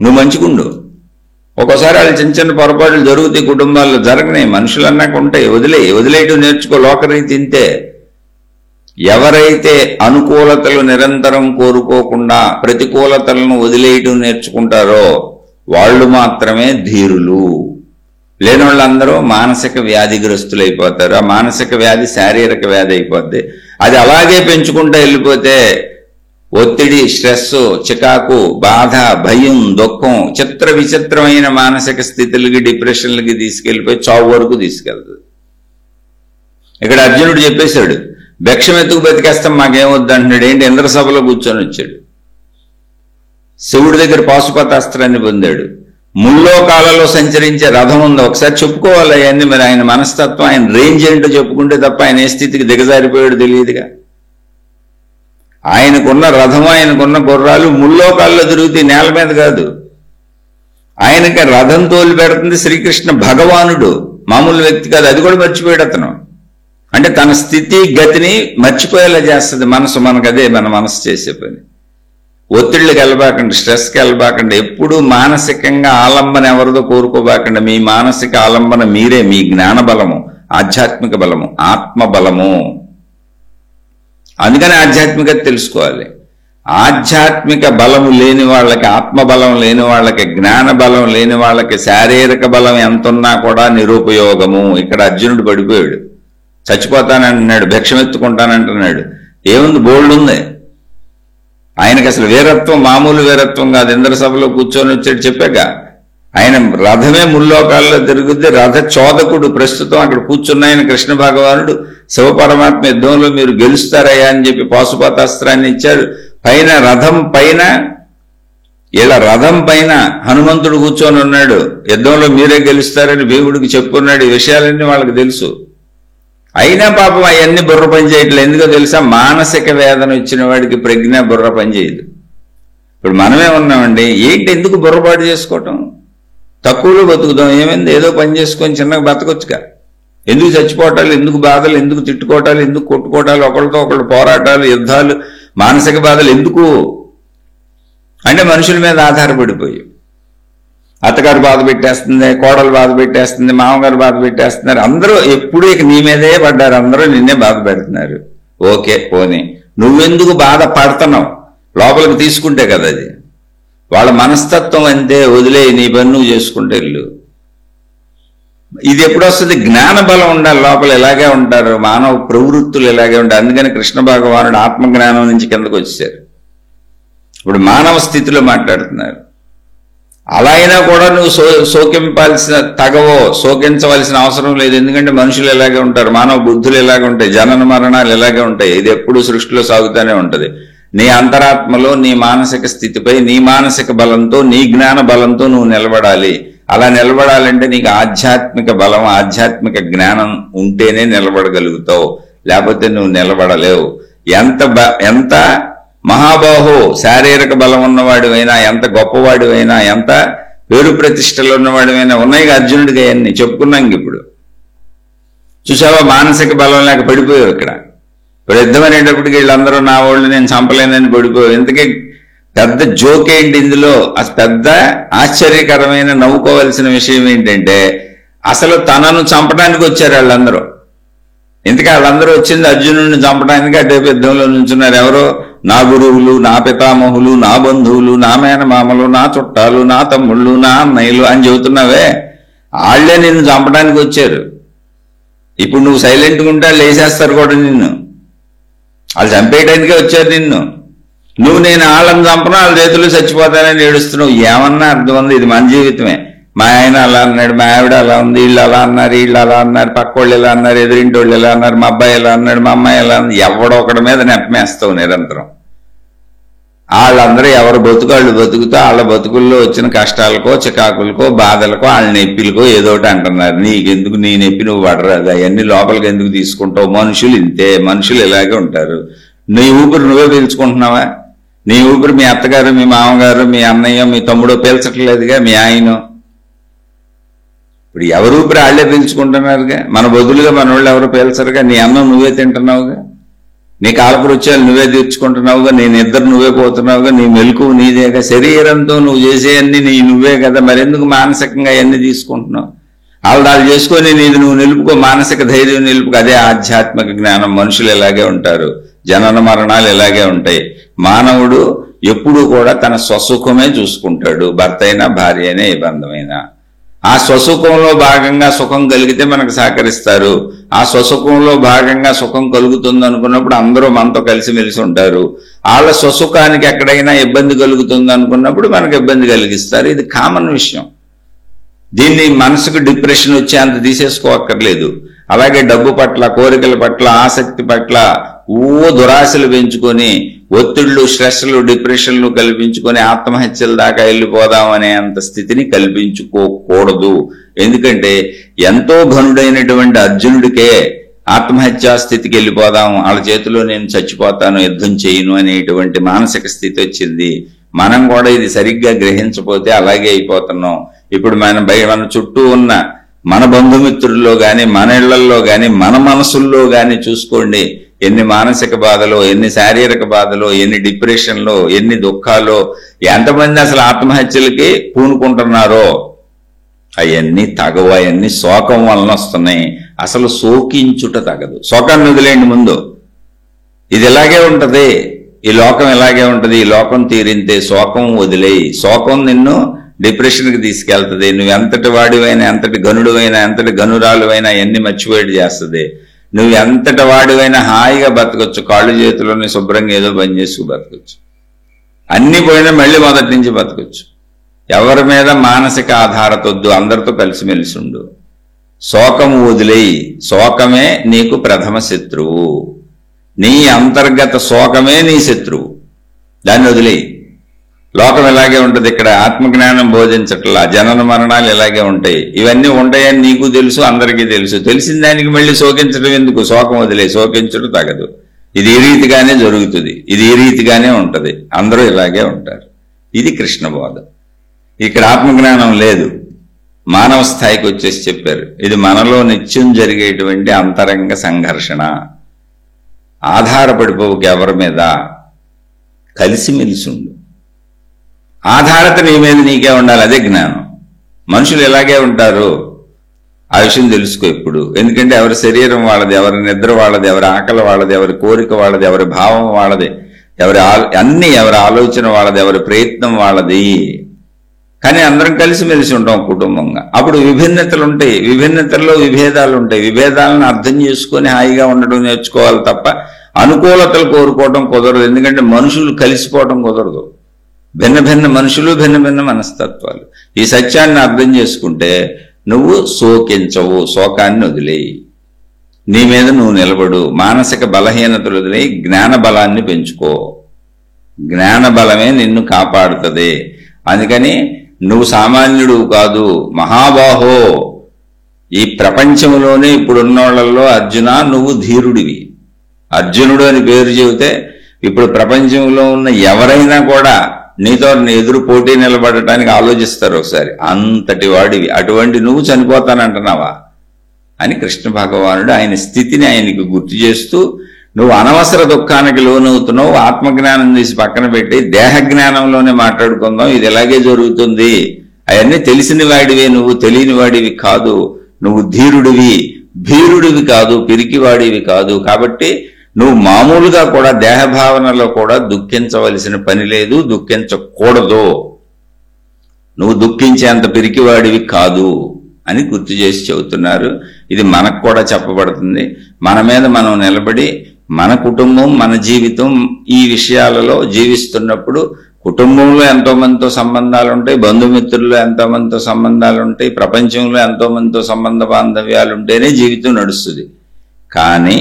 నువ్వు మంచిగుండు. ఒక్కోసారి వాళ్ళు చిన్న చిన్న పొరపాట్లు జరుగుతాయి కుటుంబాల్లో, జరగనే, మనుషులు అన్నాక ఉంటాయి. వదిలేయటం నేర్చుకో. లోకరీతి ఇంతే. ఎవరైతే అనుకూలతలు నిరంతరం కోరుకోకుండా ప్రతికూలతలను వదిలేయటం నేర్చుకుంటారో వాళ్ళు మాత్రమే ధీరులు. లేని వాళ్ళందరూ మానసిక వ్యాధిగ్రస్తులు అయిపోతారు. ఆ మానసిక వ్యాధి శారీరక వ్యాధి అయిపోద్ది. అది అలాగే పెంచుకుంటూ వెళ్ళిపోతే ఒత్తిడి, స్ట్రెస్, చికాకు, బాధ, భయం, దుఃఖం, చిత్ర విచిత్రమైన మానసిక స్థితులకి, డిప్రెషన్లకి తీసుకెళ్ళిపోయి చావు వరకు తీసుకెళ్తుంది. ఇక్కడ అర్జునుడు చెప్పేశాడు, భిక్షం ఎత్తుకు బతికేస్తాం, మాకేమొద్దు అంటున్నాడు. ఏంటి? ఇంద్రసభలో కూర్చొని వచ్చాడు. శివుడి దగ్గర పాశుపతాస్త్రాన్ని పొందాడు. ముల్లోకాలలో సంచరించే రథం ఉంది. ఒకసారి చెప్పుకోవాలి అవన్నీ. మరి ఆయన మనస్తత్వం, ఆయన రేంజ్ ఏంటో చెప్పుకుంటే తప్ప ఆయన ఏ స్థితికి దిగజారిపోయాడు తెలియదుగా. ఆయనకున్న రథము, ఆయనకున్న గుర్రాలు ముల్లోకాల్లో తిరుగుతాయి, నేల మీద కాదు. ఆయనకి రథం తోలి పెడుతుంది శ్రీకృష్ణ భగవానుడు, మామూలు వ్యక్తి కాదు. అది కూడా మర్చిపోయాడు అతను. అంటే తన స్థితి గతిని మర్చిపోయేలా చేస్తుంది మనసు. మనకు అదే మన మనసు చేసే పని. ఒత్తిళ్ళకి వెళ్ళబాకండి, స్ట్రెస్కి వెళ్ళబాకండి. ఎప్పుడు మానసికంగా ఆలంబన ఎవరిదో కోరుకోబాకండి. మీ మానసిక ఆలంబన మీరే. మీ జ్ఞాన బలము, ఆధ్యాత్మిక బలము, ఆత్మ బలము. అందుకని ఆధ్యాత్మికత తెలుసుకోవాలి. ఆధ్యాత్మిక బలము లేని వాళ్ళకి, ఆత్మ బలం లేని వాళ్ళకి, జ్ఞాన బలం లేని వాళ్ళకి శారీరక బలం ఎంతున్నా కూడా నిరుపయోగము. ఇక్కడ అర్జునుడు పడిపోయాడు. చచ్చిపోతానంటున్నాడు, భిక్షమెత్తుకుంటానంటున్నాడు. ఏముంది? బోల్డ్ ఉంది. ఆయనకి అసలు వీరత్వం మామూలు వీరత్వం కాదు. ఇంద్రసభలో కూర్చొని వచ్చాడు చెప్పాక. ఆయన రథమే ముల్లోకాల్లో తిరుగుద్ది. రథ చోదకుడు ప్రస్తుతం అక్కడ కూర్చున్న ఆయన కృష్ణ భగవానుడు. శివపరమాత్మ యుద్ధంలో మీరు గెలుస్తారయ్యా అని చెప్పి పాశుపతాస్త్రాన్ని ఇచ్చాడు. పైన రథం పైన, ఇలా రథం పైన హనుమంతుడు కూర్చొని ఉన్నాడు. యుద్ధంలో మీరే గెలుస్తారని భీముడికి చెప్పుకున్నాడు. ఈ విషయాలన్నీ వాళ్ళకి తెలుసు. అయినా పాపం అవన్నీ బుర్ర పని చేయట్లేదు. ఎందుకో తెలుసా? మానసిక వేదన వచ్చిన వాడికి ప్రజ్ఞ బుర్ర పని చేయదు. ఇప్పుడు మనమే ఉన్నామండి. ఏంటి ఎందుకు బుర్రపాటు చేసుకోవటం? తక్కువలో బతుకుదాం, ఏమైంది? ఏదో పని చేసుకొని చిన్నగా బతకొచ్చుగా. ఎందుకు చచ్చిపోవటాలు, ఎందుకు బాధలు, ఎందుకు తిట్టుకోవటాలు, ఎందుకు కొట్టుకోవటాలు, ఒకరితో ఒకళ్ళు పోరాటాలు, యుద్ధాలు, మానసిక బాధలు ఎందుకు? అంటే మనుషుల మీద ఆధారపడిపోయి అత్తగారు బాధ పెట్టేస్తుంది, కోడలు బాధ పెట్టేస్తుంది, మామగారు బాధ పెట్టేస్తున్నారు. అందరూ ఎప్పుడు ఇక నీ మీదే పడ్డారు. అందరూ నిన్నే బాధ పెడుతున్నారు. ఓకే పోనీ, నువ్వెందుకు బాధ పడుతున్నావు? లోపలికి తీసుకుంటే కదా అది. వాళ్ళ మనస్తత్వం అంతే, వదిలే నీ పని నువ్వు చేసుకుంటే ఇల్లు. ఇది ఎప్పుడు వస్తుంది? జ్ఞాన బలం ఉండాలి లోపల. ఇలాగే ఉంటారు మానవ ప్రవృత్తులు, ఇలాగే ఉంటాయి. అందుకని కృష్ణ భగవానుడు ఆత్మజ్ఞానం నుంచి కిందకు వచ్చేసారు. ఇప్పుడు మానవ స్థితిలో మాట్లాడుతున్నారు. అలా అయినా కూడా నువ్వు శోకించవలసిన అవసరం లేదు. ఎందుకంటే మనుషులు ఇలాగే ఉంటారు, మానవ బుద్ధులు ఇలాగే ఉంటాయి, జనన మరణాలు ఇలాగే ఉంటాయి. ఇది ఎప్పుడు సృష్టిలో సాగుతూనే ఉంటది. నీ అంతరాత్మలో నీ మానసిక స్థితిపై నీ మానసిక బలంతో నీ జ్ఞాన బలంతో నువ్వు నిలబడాలి. అలా నిలబడాలంటే నీకు ఆధ్యాత్మిక బలం, ఆధ్యాత్మిక జ్ఞానం ఉంటేనే నిలబడగలుగుతావు, లేకపోతే నువ్వు నిలబడలేవు. ఎంత మహాబాహో శారీరక బలం ఉన్నవాడివైనా, ఎంత గొప్పవాడివైనా, ఎంత పేరు ప్రతిష్టలు ఉన్నవాడివైనా ఉన్నాయి. అర్జునుడికి అవన్నీ చెప్పుకున్నాం. ఇప్పుడు చూసావా, మానసిక బలం లేక పడిపోయావు. ఇక్కడ యుద్ధం అనేటప్పటికి వీళ్ళందరూ నా వాళ్ళు నేను చంపలేనని పడిపోయావు. ఇంతకీ పెద్ద జోక్ ఏంటి ఇందులో? పెద్ద ఆశ్చర్యకరమైన నవ్వుకోవలసిన విషయం ఏంటంటే, అసలు తనను చంపడానికి వచ్చారు వాళ్ళందరూ. ఇంతకీ వాళ్ళందరూ వచ్చింది అర్జునుడిని చంపడానికి. అటే యుద్ధంలో నుంచున్నారు. ఎవరో నా గురువులు, నా పితామహులు, నా బంధువులు, నా మేనమామలు, నా చుట్టాలు, నా తమ్ముళ్ళు, నా అన్నయ్యలు అని చెబుతున్నావే, వాళ్లే నిన్ను చంపడానికి వచ్చారు. ఇప్పుడు నువ్వు సైలెంట్గా ఉంటే వాళ్ళు వేసేస్తారు కూడా నిన్ను. వాళ్ళు చంపేయడానికే వచ్చారు నిన్ను. నువ్వు నేను వాళ్ళని చంపను, వాళ్ళ చేతులు చచ్చిపోతానని ఏడుస్తున్నావు. ఏమన్నా అర్థం ఉంది? ఇది మన జీవితమే. మా ఆయన అలా అన్నాడు, మా ఆవిడ అలా ఉంది, వీళ్ళు అలా అన్నారు, వీళ్ళు అలా అన్నారు, పక్క వాళ్ళు ఇలా అన్నారు, ఎదురింటి వాళ్ళు ఇలా అన్నారు, మా అబ్బాయి ఎలా అన్నాడు, మా అమ్మాయి ఎలా అన్నారు. ఎవడొకడి మీద నెప్పమేస్తావు నిరంతరం. వాళ్ళందరూ ఎవరు బతుకాళ్ళు బతుకుతో వాళ్ళ బతుకుల్లో వచ్చిన కష్టాలకో, చికాకులకో, బాధలకో, వాళ్ళ నొప్పిలకో ఏదో ఒకటి అంటున్నారు. నీకెందుకు నీ నొప్పి నువ్వు పడరాదు, అవన్నీ లోపలికి ఎందుకు తీసుకుంటావు? మనుషులు ఇంతే, మనుషులు ఇలాగే ఉంటారు. నీ ఊపిరి నువ్వే పీల్చుకుంటున్నావా? నీ ఊపిరి మీ అత్తగారు, మీ మామగారు, మీ అన్నయ్య, మీ తమ్ముడో పీల్చట్లేదుగా, మీ ఆయన. ఇప్పుడు ఎవరు ఊపిరి వాళ్ళే పీల్చుకుంటున్నారుగా. మన బదులుగా మన వాళ్ళు ఎవరు పీల్చరుగా. నీ అన్నం నువ్వే తింటున్నావుగా, నీ కాలకృత్యాలు నువ్వే తీర్చుకుంటున్నావుగా, నీ నిద్ర నువ్వే పోతున్నావుగా, నీ మెలకువ నీదేగా, శరీరంతో నువ్వు చేసేవన్నీ నువ్వే కదా. మరెందుకు మానసికంగా అవన్నీ తీసుకుంటున్నావు? వాళ్ళు చేసుకొని నీది నువ్వు నిలుపుకో, మానసిక ధైర్యం నిలుపుకో. అదే ఆధ్యాత్మిక జ్ఞానం. మనుషులు ఇలాగే ఉంటారు, జనన మరణాలు ఇలాగే ఉంటాయి. మానవుడు ఎప్పుడూ కూడా తన స్వసుఖమే చూసుకుంటాడు, భర్త అయినా భార్య అయినా ఏ బంధమైనా. ఆ స్వసుఖంలో భాగంగా సుఖం కలిగితే మనకు సహకరిస్తారు. ఆ స్వసుఖంలో భాగంగా సుఖం కలుగుతుంది అనుకున్నప్పుడు అందరూ మనతో కలిసిమెలిసి ఉంటారు. వాళ్ళ స్వసుఖానికి ఎక్కడైనా ఇబ్బంది కలుగుతుంది అనుకున్నప్పుడు మనకు ఇబ్బంది కలిగిస్తారు. ఇది కామన్ విషయం. దీన్ని మనసుకు డిప్రెషన్ వచ్చి అంత తీసేసుకోక్కర్లేదు. అలాగే డబ్బు పట్ల, కోరికల పట్ల, ఆసక్తి పట్ల దురాశలు పెంచుకొని ఒత్తిళ్లు, స్ట్రెస్లు, డిప్రెషన్లు కల్పించుకొని ఆత్మహత్యల దాకా వెళ్ళిపోదామనే అంత స్థితిని కల్పించుకోకూడదు. ఎందుకంటే ఎంతో ఘనుడైనటువంటి అర్జునుడికే ఆత్మహత్యా స్థితికి వెళ్ళిపోదాం, వాళ్ళ చేతిలో నేను చచ్చిపోతాను, యుద్ధం చేయను అనేటువంటి మానసిక స్థితి వచ్చింది. మనం కూడా ఇది సరిగ్గా గ్రహించకపోతే అలాగే అయిపోతున్నాం. ఇప్పుడు మన చుట్టూ ఉన్న మన బంధుమిత్రుల్లో గాని, మన ఇళ్లల్లో గాని, మన మనసుల్లో గాని చూసుకోండి. ఎన్ని మానసిక బాధలో, ఎన్ని శారీరక బాధలో, ఎన్ని డిప్రెషన్లో, ఎన్ని దుఃఖాలో, ఎంతమంది అసలు ఆత్మహత్యలకి పూనుకుంటున్నారో. అవన్నీ తగవు, అవన్నీ శోకం వలన వస్తున్నాయి. అసలు శోకించుట తగదు. శోకాన్ని వదిలేండి ముందు. ఇది ఇలాగే ఉంటది, ఈ లోకం ఇలాగే ఉంటది. ఈ లోకం తీరింతే శోకం వదిలేయి. శోకం నిన్ను డిప్రెషన్కి తీసుకెళ్తుంది. నువ్వు ఎంతటి వాడివైనా, ఎంతటి గనుడువైనా, ఎంతటి గనురాలువైనా ఎన్ని మర్చిపోయేది చేస్తుంది. నువ్వు ఎంతటి వాడివైనా హాయిగా బతకొచ్చు, కాళ్ళు చేతుల్లోనే శుభ్రంగా ఏదో పని చేసుకు బతకొచ్చు. అన్ని పోయినా మళ్ళీ మొదటి నుంచి బతకొచ్చు. ఎవరి మీద మానసిక ఆధారతొద్దు, అందరితో కలిసిమెలిసి ఉండు. శోకము వదిలేయి. శోకమే నీకు ప్రథమ శత్రువు. నీ అంతర్గత శోకమే నీ శత్రువు. దాన్ని వదిలేయి. లోకం ఇలాగే ఉంటుంది. ఇక్కడ ఆత్మజ్ఞానం బోధించట్లా. జనన మరణాలు ఇలాగే ఉంటాయి. ఇవన్నీ ఉంటాయని నీకు తెలుసు, అందరికీ తెలుసు. తెలిసిన దానికి మళ్ళీ శోకించడం ఎందుకు? శోకం వదిలే. శోకించడం తగదు. ఇది ఈ రీతిగానే జరుగుతుంది, ఇది ఈ రీతిగానే ఉంటది. అందరూ ఇలాగే ఉంటారు. ఇది కృష్ణ బోధ. ఇక్కడ ఆత్మజ్ఞానం లేదు. మానవ స్థాయికి వచ్చేసి చెప్పారు. ఇది మనలో నిత్యం జరిగేటువంటి అంతరంగ సంఘర్షణ. ఆధారపడిపోవుకి ఎవరి మీద, కలిసిమెలిసి ఉండు. ఆధారత నీ మీద నీకే ఉండాలి. అదే జ్ఞానం. మనుషులు ఎలాగే ఉంటారు, ఆ విషయం తెలుసుకో ఇప్పుడు. ఎందుకంటే ఎవరి శరీరం వాళ్ళది, ఎవరి నిద్ర వాళ్ళది, ఎవరి ఆకలి వాళ్ళది, ఎవరి కోరిక వాళ్ళది, ఎవరి భావం వాళ్ళది. ఎవరి ఆలోచన వాళ్ళది, ఎవరి ప్రయత్నం వాళ్ళది. కానీ అందరం కలిసిమెలిసి ఉంటాం కుటుంబంగా. అప్పుడు విభిన్నతలు ఉంటాయి, విభిన్నతల్లో విభేదాలు ఉంటాయి. విభేదాలను అర్థం చేసుకొని హాయిగా ఉండడం నేర్చుకోవాలి తప్ప అనుకూలతలు కోరుకోవడం కుదరదు. ఎందుకంటే మనుషులు కలిసిపోవడం కుదరదు. భిన్న భిన్న మనుషులు, భిన్న భిన్న మనస్తత్వాలు. ఈ సత్యాన్ని అర్థం చేసుకుంటే నువ్వు శోకించవు, శోకాన్ని వదిలేయి, నీ మీద నువ్వు నిలబడు, మానసిక బలహీనతలు వదిలేయి, జ్ఞాన బలాన్ని పెంచుకో. జ్ఞాన బలమే నిన్ను కాపాడుతుంది. అందుకని నువ్వు సామాన్యుడు కాదు, మహాబాహో. ఈ ప్రపంచంలోనే ఇప్పుడున్నోళ్లలో అర్జున నువ్వు ధీరుడివి. అర్జునుడు అని పేరు చెబితే ఇప్పుడు ప్రపంచంలో ఉన్న ఎవరైనా కూడా నీతో ఎదురు పోటీ నిలబడటానికి ఆలోచిస్తారు ఒకసారి. అంతటి వాడివి. అటువంటి నువ్వు చనిపోతానంటున్నావా అని కృష్ణ భగవానుడు ఆయన స్థితిని ఆయనకి గుర్తు చేస్తూ, నువ్వు అనవసర దుఃఖానికి లోనవుతున్నావు, ఆత్మజ్ఞానం తీసి పక్కన పెట్టి దేహ జ్ఞానంలోనే మాట్లాడుకుందాం, ఇది ఎలాగే జరుగుతుంది, అవన్నీ తెలిసిన వాడివే, నువ్వు తెలియని వాడివి కాదు, నువ్వు ధీరుడివి, భీరుడివి కాదు, పిరికివాడివి కాదు. కాబట్టి నువ్వు మామూలుగా కూడా దేహభావనలో కూడా దుఃఖించవలసిన పని లేదు, దుఃఖించకూడదు, నువ్వు దుఃఖించేంత పిరికివాడివి కాదు అని గుర్తు చేసి చెబుతున్నారు. ఇది మనకు కూడా చెప్పబడుతుంది. మన మీద మనం నిలబడి మన కుటుంబం, మన జీవితం ఈ విషయాలలో జీవిస్తున్నప్పుడు కుటుంబంలో ఎంతో మందితో సంబంధాలు ఉంటాయి, బంధుమిత్రుల్లో ఎంతో మందితో సంబంధాలు ఉంటాయి, ప్రపంచంలో ఎంతో మందితో సంబంధ బాంధవ్యాలు ఉంటేనే జీవితం నడుస్తుంది. కానీ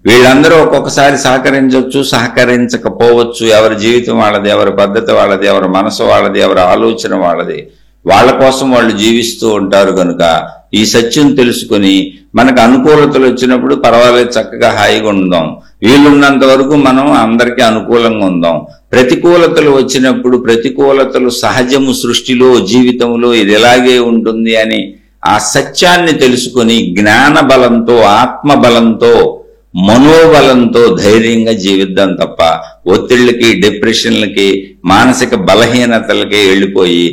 వీళ్ళందరూ ఒక్కొక్కసారి సహకరించవచ్చు, సహకరించకపోవచ్చు. ఎవరి జీవితం వాళ్ళది, ఎవరి పద్ధతి వాళ్ళది, ఎవరి మనసు వాళ్ళది, ఎవరి ఆలోచన వాళ్ళది. వాళ్ళ కోసం వాళ్ళు జీవిస్తూ ఉంటారు. కనుక ఈ సత్యం తెలుసుకుని మనకు అనుకూలతలు వచ్చినప్పుడు పర్వాలేదు, చక్కగా హాయిగా ఉందాం. వీలున్నంత వరకు మనం అందరికీ అనుకూలంగా ఉందాం. ప్రతికూలతలు వచ్చినప్పుడు ప్రతికూలతలు సహజము, సృష్టిలో, జీవితంలో ఇది ఎలాగే ఉంటుంది అని ఆ సత్యాన్ని తెలుసుకుని జ్ఞాన బలంతో, ఆత్మ బలంతో, మనోబలంతో ధైర్యంగా జీవిద్దాం తప్ప ఒత్తిళ్లకి, డిప్రెషన్లకి, మానసిక బలహీనతలకి వెళ్ళిపోయి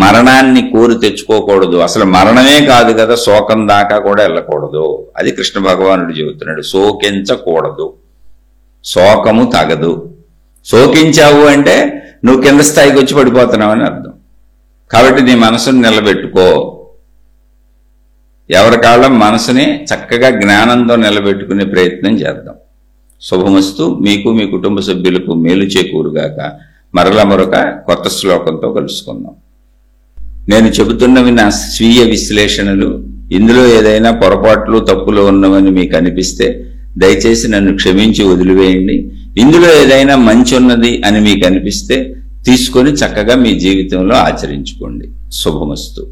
మరణాన్ని కోరి తెచ్చుకోకూడదు. అసలు మరణమే కాదు కదా, శోకం దాకా కూడా వెళ్ళకూడదు. అది కృష్ణ భగవానుడు చెబుతున్నాడు. శోకించకూడదు, శోకము తగదు. శోకించావు అంటే నువ్వు కింద స్థాయికి వచ్చి పడిపోతున్నావు అని అర్థం. కాబట్టి నీ మనసును నిలబెట్టుకో. ఎవరి కాళ్ళం మనసుని చక్కగా జ్ఞానంతో నిలబెట్టుకునే ప్రయత్నం చేద్దాం. శుభమస్తు. మీకు, మీ కుటుంబ సభ్యులకు మేలు చేకూరుగాక. మరలా మరొక కొత్త శ్లోకంతో కలుసుకుందాం. నేను చెబుతున్నవి నా స్వీయ విశ్లేషణలు. ఇందులో ఏదైనా పొరపాట్లు, తప్పులు ఉన్నవని మీకు అనిపిస్తే దయచేసి నన్ను క్షమించి వదిలివేయండి. ఇందులో ఏదైనా మంచి ఉన్నది అని మీకు అనిపిస్తే తీసుకొని చక్కగా మీ జీవితంలో ఆచరించుకోండి. శుభమస్తు.